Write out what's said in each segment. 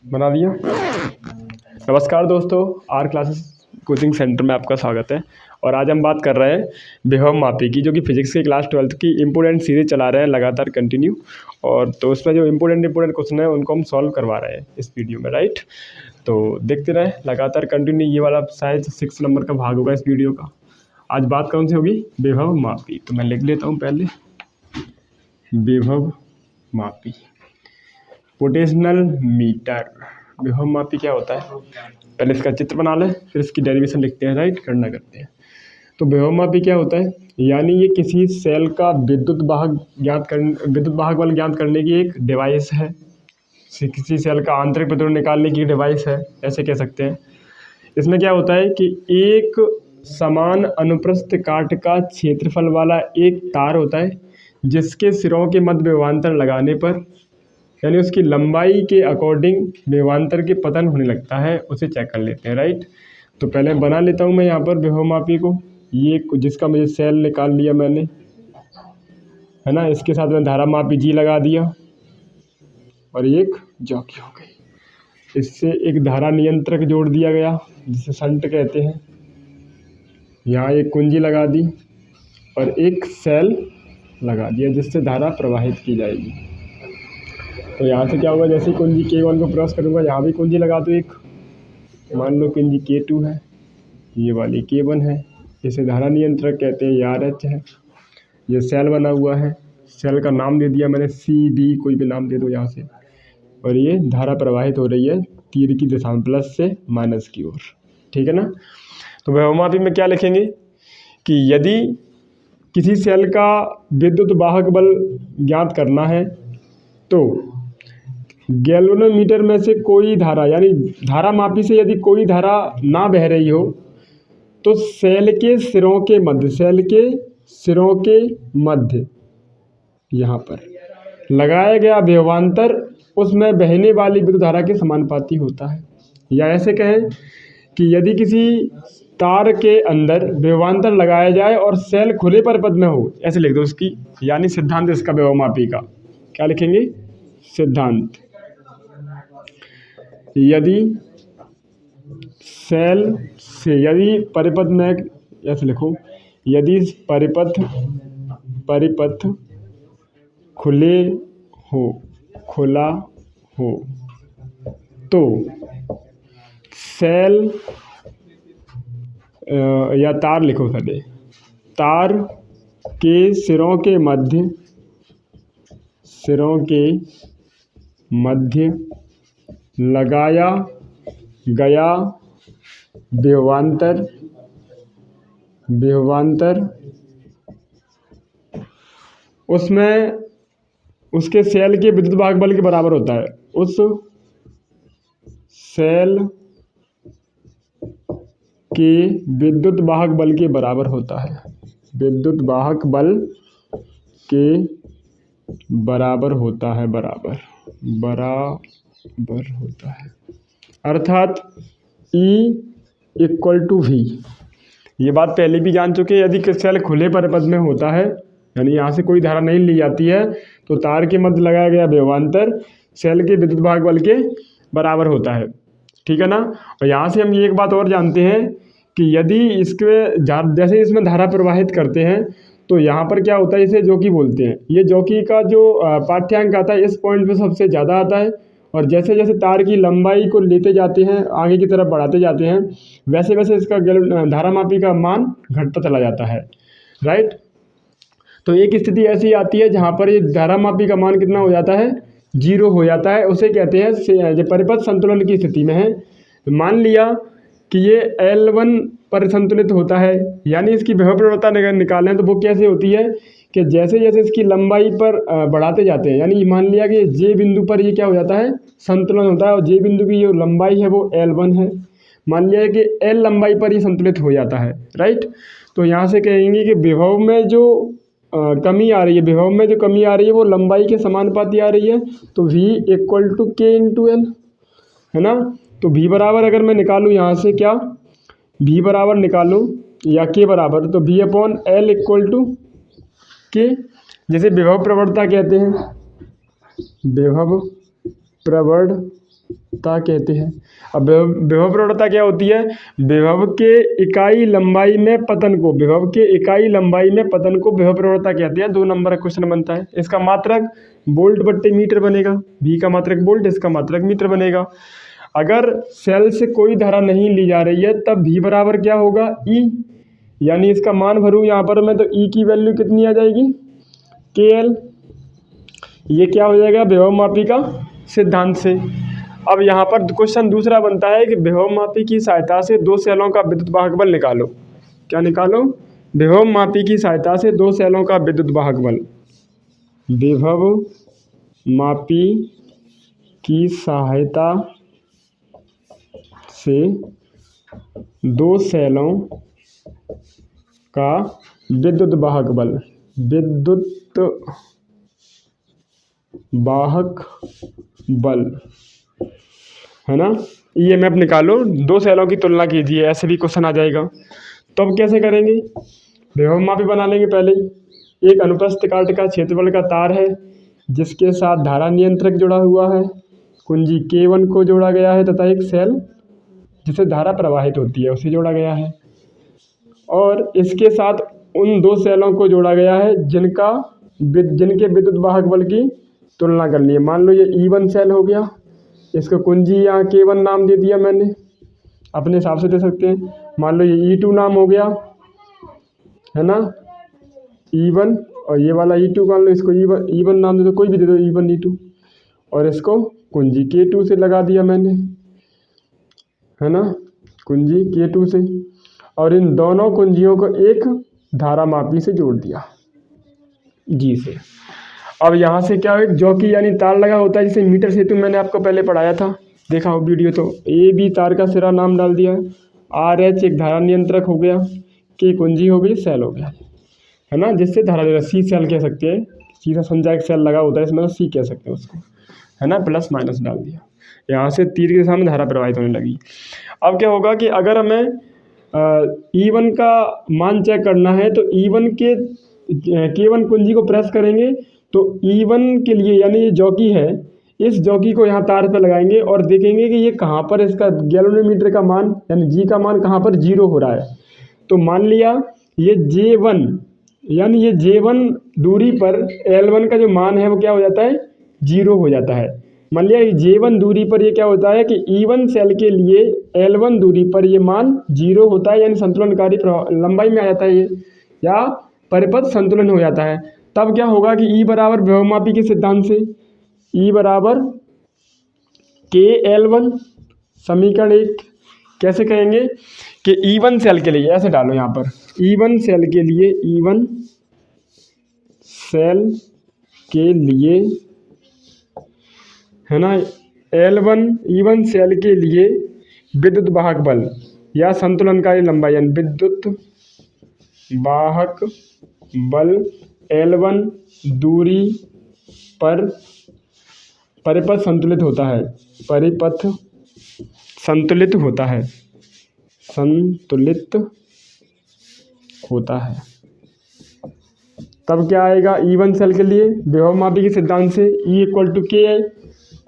बना दिया। नमस्कार दोस्तों, आर क्लासेस कोचिंग सेंटर में आपका स्वागत है। और आज हम बात कर रहे हैं विभव मापी की, जो कि फिजिक्स की क्लास 12th की इंपॉर्टेंट सीरीज चला रहे हैं लगातार कंटिन्यू। और तो उसमें जो इंपॉर्टेंट क्वेश्चन है उनको हम सॉल्व करवा रहे हैं इस वीडियो में, राइट। तो देखते रहे लगातार कंटिन्यू। ये वाला शायद 6 नंबर का भाग होगा इस वीडियो का। आज बात कौन सी होगी? विभव मापी। तो मैं लिख लेता हूँ पहले, विभव मापी, पोटेंशियल मीटर। विभव मापी क्या होता है, पहले इसका चित्र बना लें, फिर इसकी डेरिवेशन लिखते हैं, राइट, गणना करते हैं। तो विभव मापी क्या होता है, यानी ये किसी सेल का विद्युत वाहक बल ज्ञात करने की एक डिवाइस है। किसी सेल का आंतरिक प्रतिरोध निकालने की डिवाइस है, ऐसे कह सकते हैं। इसमें क्या होता है कि एक समान अनुप्रस्थ काट का क्षेत्रफल वाला एक तार होता है, जिसके सिरों के मध्य विभवांतर लगाने पर, यानी उसकी लंबाई के अकॉर्डिंग विभवांतर के पतन होने लगता है, उसे चेक कर लेते हैं, राइट। तो पहले बना लेता हूँ मैं यहाँ पर विभव मापी को। ये जिसका मुझे सेल निकाल लिया मैंने, है ना। इसके साथ में धारा मापी जी लगा दिया और एक जॉकी हो गई। इससे एक धारा नियंत्रक जोड़ दिया गया, जिसे शंट कहते हैं। यहाँ एक कुंजी लगा दी और एक सेल लगा दिया, जिससे धारा प्रवाहित की जाएगी। तो यहाँ से क्या होगा, जैसे ही कुंजी K1 को क्रॉस करूँगा, यहाँ भी कुंजी लगा दो एक। मान लो कुंजी K2 है, ये वाली K1 है, इसे धारा नियंत्रक कहते हैं, ये RH है। ये सेल बना हुआ है, सेल का नाम दे दिया मैंने CB, कोई भी नाम दे दो यहाँ से। और ये धारा प्रवाहित हो रही है तीर की दिशा में, प्लस से माइनस की ओर, ठीक है ना। तो विभव मापी में क्या लिखेंगे कि यदि किसी सेल का विद्युत वाहक बल ज्ञात करना है, तो गैल्वेनोमीटर में से कोई धारा, यानी धारा मापी से यदि कोई धारा ना बह रही हो, तो सेल के सिरों के मध्य यहाँ पर लगाया गया विभवांतर उसमें बहने वाली विद्युत धारा के समानुपाती होता है। या ऐसे कहें कि यदि किसी तार के अंदर विभवांतर लगाया जाए और सेल खुले परिपथ में हो, ऐसे लिख दो उसकी, यानी सिद्धांत इसका विभव मापी का क्या लिखेंगे, सिद्धांत। यदि सेल से, यदि परिपथ में, ऐसे लिखो, यदि परिपथ खुला हो तो सेल या तार लिखो, पहले तार के सिरों के मध्य लगाया गया विभवांतर उसमें उसके सेल के विद्युत वाहक बल के बराबर होता है। उस सेल के विद्युत वाहक बल के बराबर होता है, विद्युत वाहक बल के बराबर होता है, बराबर होता है, अर्थात E=V। ये बात पहले भी जान चुके हैं। यदि सेल खुले परिपथ में होता है, यानी यहाँ से कोई धारा नहीं ली जाती है, तो तार के मध्य लगाया गया विभवांतर सेल के विद्युत वाहक बल के बराबर होता है, ठीक है ना। और यहाँ से हम ये एक बात और जानते हैं कि यदि इसके जैसे इसमें धारा प्रवाहित करते हैं, तो यहाँ पर क्या होता है, इसे जॉकी बोलते हैं। ये जॉकी का जो पाठ्यांक आता है, इस पॉइंट पे सबसे ज़्यादा आता है। और जैसे जैसे तार की लंबाई को लेते जाते हैं, आगे की तरफ बढ़ाते जाते हैं, वैसे वैसे इसका धारा मापी का मान घटता चला जाता है, राइट। तो एक स्थिति ऐसी आती है जहाँ पर ये धारा मापी का मान कितना हो जाता है, 0 हो जाता है। उसे कहते हैं जब परिपथ संतुलन की स्थिति में है। तो मान लिया कि ये L1 पर संतुलित होता है, यानी इसकी विभव प्रवणता निकालें तो वो कैसे होती है कि जैसे जैसे इसकी लंबाई पर बढ़ाते जाते हैं, यानी मान लिया कि J बिंदु पर ये क्या हो जाता है, संतुलन होता है। और J बिंदु की जो लंबाई है वो L1 है। मान लिया कि L लंबाई पर ये संतुलित हो जाता है, राइट। तो यहाँ से कहेंगे कि विभव में जो कमी आ रही है, वो लंबाई के समानुपाती आ रही है। तो V=K×L, है ना। तो V बराबर अगर मैं निकालूँ यहाँ से, क्या V बराबर निकालूँ या K बराबर, तो V/L=K, जैसे विभव प्रवणता कहते हैं, विभव प्रवणता प्रवणता कहते हैं। अब विभव प्रवणता क्या होती है? विभव के इकाई लंबाई में पतन को, विभव के इकाई लंबाई में पतन को विभव प्रवणता कहते हैं। 2 नंबर का क्वेश्चन बनता है। इसका मात्रक वोल्ट बट्टे मीटर बनेगा। v का मात्रक वोल्ट, इसका मात्रक मीटर बनेगा। अगर सेल से कोई धारा नहीं ली जा रही है तब v बराबर क्या होगा? E, यानी इसका मान भरूँ यहाँ पर मैं तो E की वैल्यू कितनी आ जाएगी? KL। ये क्या हो जाएगा? विभवमापी का सिद्धांत से। अब यहाँ पर क्वेश्चन दूसरा बनता है कि विभवमापी की सहायता से 2 सेलों का विद्युत वाहक बल निकालो। क्या निकालो? विभवमापी की सहायता से 2 सेलों का विद्युत वाहक बल। विभवमापी की सहायता से 2 सेलों का विद्युत वाहक बल, विद्युत वाहक बल है ना। EMF निकालो, 2 सेलों की तुलना कीजिए, ऐसे भी क्वेश्चन आ जाएगा। तो अब कैसे करेंगे? विभवमापी बना लेंगे पहले ही। एक अनुप्रस्थ काट का क्षेत्रफल का तार है जिसके साथ धारा नियंत्रक जुड़ा हुआ है, कुंजी K1 को जोड़ा गया है तथा एक सेल जिसे धारा प्रवाहित होती है उसे जोड़ा गया है, और इसके साथ उन 2 सेलों को जोड़ा गया है जिनके विद्युत वाहक बल की तुलना करनी है। मान लो ये E1 सेल हो गया, इसको कुंजी यहाँ K1 नाम दे दिया मैंने, अपने हिसाब से दे सकते हैं। मान लो ये E2 नाम हो गया है ना, E1, और ये वाला E2 मान लो, इसको E1 नाम दे दो, कोई भी दे दो, E1 E2, और इसको कुंजी K2 से लगा दिया मैंने, है ना, कुंजी K2 से, और इन दोनों कुंजियों को एक धारा मापी से जोड़ दिया G से। अब यहाँ से क्या है, जॉकी यानी तार लगा होता है जिसे मीटर सेतु मैंने आपको पहले पढ़ाया था, देखा हो वीडियो तो। AB तार का सिरा नाम डाल दिया, RH एक धारा नियंत्रक हो गया, K कुंजी हो गई, सेल हो गया, है ना, जिससे धारा दे रहा। C सेल कह सकते हैं, सीधा संचायक सेल लगा होता है इसमें, तो C कह सकते हैं उसको, है ना, प्लस माइनस डाल दिया। यहाँ से तीर के सामने धारा प्रवाहित होने लगी। अब क्या होगा कि अगर हमें E1 का मान चेक करना है तो E1 के K1 कुंजी को प्रेस करेंगे तो E1 के लिए, यानी ये जॉकी है, इस जॉकी को यहाँ तार पर लगाएंगे और देखेंगे कि ये कहाँ पर इसका गैल्वेनोमीटर का मान यानी G का मान कहाँ पर 0 हो रहा है। तो मान लिया ये J1, यानी ये J1 दूरी पर L1 का जो मान है वो क्या हो जाता है? 0 हो जाता है। मान लिया J1 दूरी पर ये क्या होता है कि E1 सेल के लिए L1 दूरी पर ये मान 0 होता है, यानी संतुलनकारी लंबाई में आ जाता है ये, या परिपथ संतुलन हो जाता है। तब क्या होगा कि E बराबर विभवमापी के सिद्धांत से E बराबर KL1, समीकरण 1 कैसे कहेंगे कि E1 सेल के लिए, ऐसे डालो यहाँ पर, E1 सेल के लिए, E1 सेल के लिए, है ना, L1 E1 सेल के लिए विद्युत वाहक बल या संतुलनकारी लंबाई यानी विद्युत वाहक बल L1 दूरी पर परिपथ संतुलित होता है, परिपथ संतुलित होता है, संतुलित होता है। तब क्या आएगा E1 सेल के लिए विभवमापी के सिद्धांत से E = K है,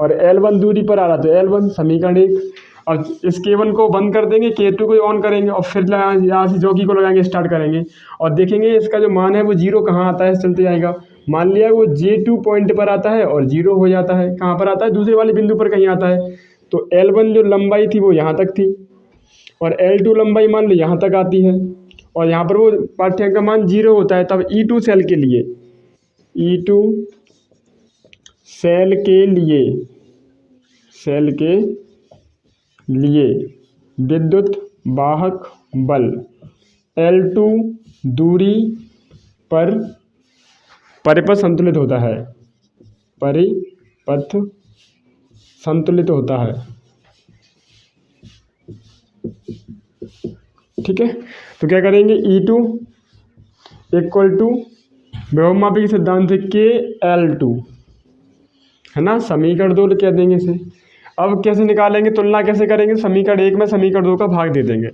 और L1 दूरी पर आ रहा तो L1, समीकरण 1। और इस K1 को बंद कर देंगे, K2 को ऑन करेंगे और फिर यहाँ से जॉकी को लगाएंगे, स्टार्ट करेंगे और देखेंगे इसका जो मान है वो 0 कहाँ आता है, चलते जाएगा। मान लिया वो J2 पॉइंट पर आता है और 0 हो जाता है, कहाँ पर आता है? दूसरे वाले बिंदु पर कहीं आता है। तो L1 जो लंबाई थी वो यहाँ तक थी, और L2 लंबाई मान लो यहाँ तक आती है, और यहाँ पर वो पाठ्यांक का मान 0 होता है। तब E2 सेल के लिए, E2 सेल के लिए विद्युत वाहक बल L2 दूरी पर परिपथ संतुलित होता है, परिपथ संतुलित होता है। ठीक है, तो क्या करेंगे? E2 = विभवमापी के सिद्धांत से KL2, है ना, समीकरण 2 कह देंगे इसे। अब कैसे निकालेंगे, तुलना कैसे करेंगे? समीकरण 1 में समीकरण 2 का भाग दे देंगे,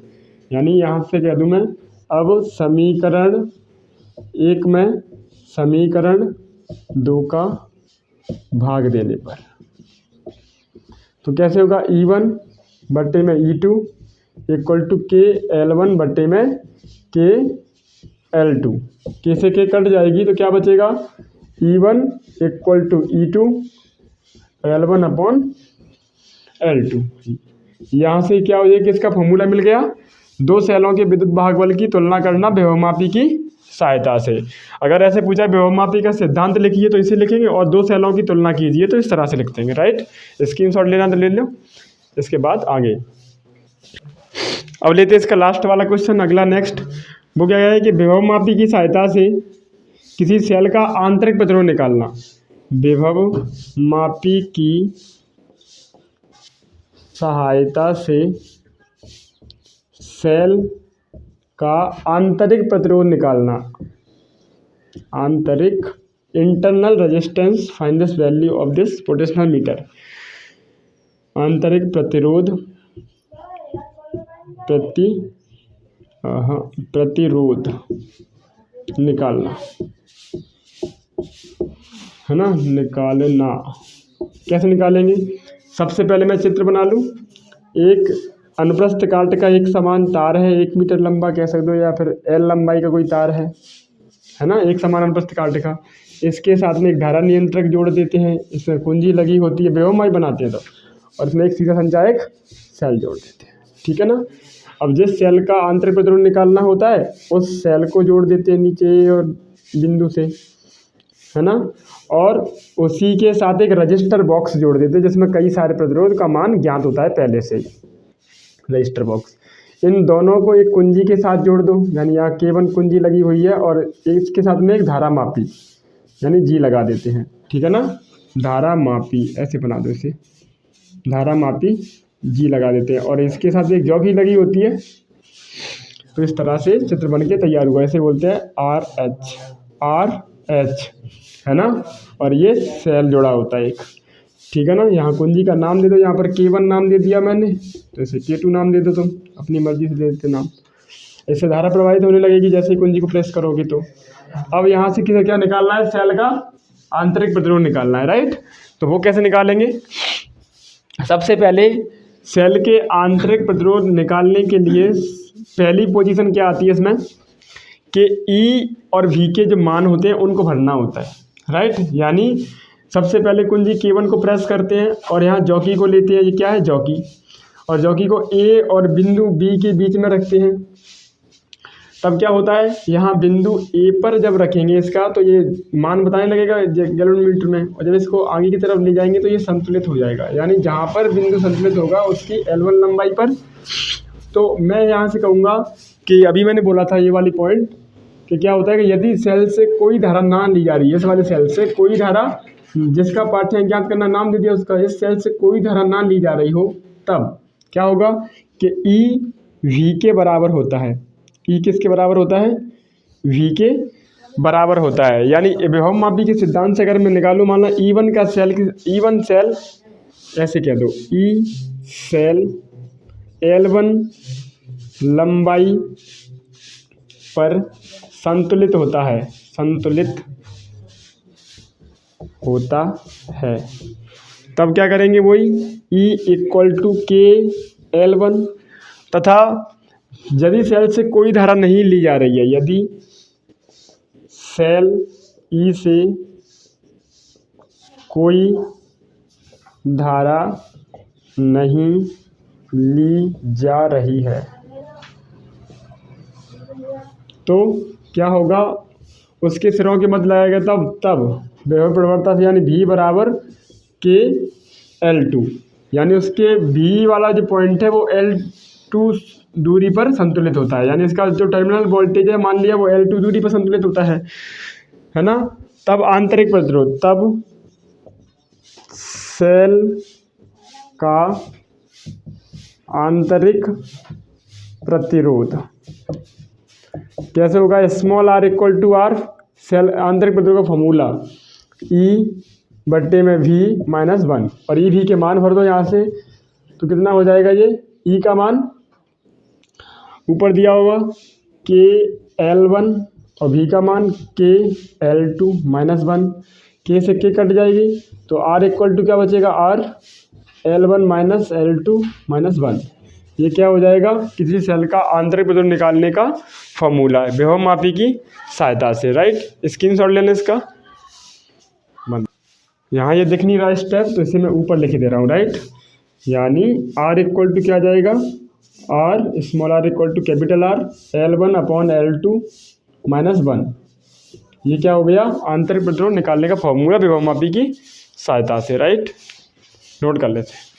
यानी यहाँ से कह दूँ मैं, अब समीकरण 1 में समीकरण 2 का भाग देने पर तो कैसे होगा E1 बट्टे में E2 इक्वल टू KL1 बट्टे में KL2। के से के कट जाएगी तो क्या बचेगा E1 equal to E2 L1 upon L2। यहाँ से क्या हो जाएगा, इसका फॉर्मूला मिल गया, दो सेलों के विद्युत भागबल की तुलना करना विभवमापी की सहायता से। अगर ऐसे पूछा विभवमापी का सिद्धांत लिखिए तो इसे लिखेंगे, और दो सेलों की तुलना कीजिए तो इस तरह से लिख देंगे, राइट। स्क्रीनशॉट लेना तो ले लो। इसके बाद आगे अब लेते हैं इसका लास्ट वाला क्वेश्चन, अगला नेक्स्ट। वो क्या है कि विभवमापी की सहायता से किसी सेल का आंतरिक प्रतिरोध निकालना। विभवमापी की सहायता से सेल का आंतरिक प्रतिरोध निकालना। आंतरिक internal resistance, find this value of this potentiometer. आंतरिक प्रतिरोध प्रतिरोध निकालना है ना, निकालना। कैसे निकालेंगे, सबसे पहले मैं चित्र बना लूँ। एक अनुप्रस्थ काट का एक समान तार है, 1 मीटर लंबा कह सकते हो, या फिर L लंबाई का कोई तार है ना, एक समान अनुप्रस्थ काट का। इसके साथ में एक धारा नियंत्रक जोड़ देते हैं, इसमें कुंजी लगी होती है, विभवमापी बनाते हैं तो, और इसमें एक सीधा संचायक सेल जोड़ देते हैं, ठीक है ना। अब जिस सेल का आंतरिक प्रतिरोध निकालना होता है उस सेल को जोड़ देते हैं नीचे और बिंदु से, है ना, और उसी के साथ एक रजिस्टर बॉक्स जोड़ देते हैं जिसमें कई सारे प्रतिरोध का मान ज्ञात होता है पहले से ही, रजिस्टर बॉक्स। इन दोनों को एक कुंजी के साथ जोड़ दो, यानी यहाँ K1 कुंजी लगी हुई है और इसके साथ में एक धारा मापी यानी G लगा देते हैं, ठीक है ना। धारा मापी ऐसे बना दो इसे, धारा मापी G लगा देते हैं, और इसके साथ एक जॉकी लगी होती है। तो इस तरह से चित्र बन के तैयार हुआ, ऐसे बोलते हैं RH है ना। और ये सेल जोड़ा होता है एक, ठीक है ना। यहाँ कुंजी का नाम दे दो, यहाँ पर K1 नाम दे दिया मैंने, तो इसे K2 नाम दे दो, तुम अपनी मर्जी से दे देते नाम। इससे धारा प्रवाहित होने लगेगी जैसे ही कुंजी को प्रेस करोगे। तो अब यहाँ से किसे क्या निकालना है, सेल का आंतरिक प्रतिरोध निकालना है, राइट। तो वो कैसे निकालेंगे, सबसे पहले सेल के आंतरिक प्रतिरोध निकालने के लिए पहली पोजीशन क्या आती है इसमें कि E और V के जो मान होते हैं उनको भरना होता है, राइट। यानी सबसे पहले कुंजी K1 को प्रेस करते हैं और यहाँ जॉकी को लेते हैं, ये क्या है जॉकी, और जॉकी को A और बिंदु B के बीच में रखते हैं। तब क्या होता है, यहाँ बिंदु A पर जब रखेंगे इसका तो ये मान बताने लगेगा गैलन मीटर में, और जब इसको आगे की तरफ ले जाएंगे तो ये संतुलित हो जाएगा, यानी जहाँ पर बिंदु संतुलित होगा उसकी L1 लंबाई पर। तो मैं यहाँ से कहूँगा कि अभी मैंने बोला था ये वाली पॉइंट कि क्या होता है कि यदि सेल से कोई धारा ना ली जा रही है, इस वाले सेल से कोई धारा, जिसका पाठ्य ज्ञात करना नाम दे दिया उसका, इस सेल से कोई धारा ना ली जा रही हो, तब क्या होगा कि E V के बराबर होता है। E किसके बराबर होता है, V के बराबर होता है। यानी विभवमापी के सिद्धांत से अगर मैं निकालूँ, मान लो E1 का सेल, E1 सेल ऐसे कह दो, E सेल L1 लंबाई पर संतुलित होता है, संतुलित होता है। तब क्या करेंगे, वही E इक्वल टू KL1, तथा यदि सेल से कोई धारा नहीं ली जा रही है, यदि सेल E से कोई धारा नहीं ली जा रही है, तो क्या होगा, उसके सिरों के मध्य लगाएगा तब विभव प्रवणता से, यानी V बराबर KL2, यानी उसके V वाला जो पॉइंट है वो L2 दूरी पर संतुलित होता है। यानी इसका जो टर्मिनल वोल्टेज है मान लिया वो L2 दूरी पर संतुलित होता है ना। तब आंतरिक प्रतिरोध, तब सेल का आंतरिक प्रतिरोध कैसे होगा, small r equal to R, cell आंतरिक प्रतिरोध का फॉर्मूला E बट्टे में V माइनस 1, और E V के मान भर दो यहाँ से, तो कितना हो जाएगा, ये E का मान ऊपर दिया होगा KL1 और V का मान KL2 माइनस 1, K से K कट जाएगी, तो R इक्वल टू क्या बचेगा, R L1 minus L2 minus 1। ये क्या हो जाएगा, किसी सेल का आंतरिक प्रतिरोध निकालने का फॉर्मूला है विभव मापी की सहायता से, राइट। स्क्रीनशॉट लेना इसका। यहाँ ये दिख नहीं रहा स्टेप, तो इसे मैं ऊपर लिख दे रहा हूँ, राइट। यानी R इक्वल टू क्या आ जाएगा, R small r equal to capital R L1 upon L2 minus 1। ये क्या हो गया, आंतरिक प्रतिरोध निकालने का फॉर्मूला विभव मापी की सहायता से, राइट। नोट कर लेते हैं।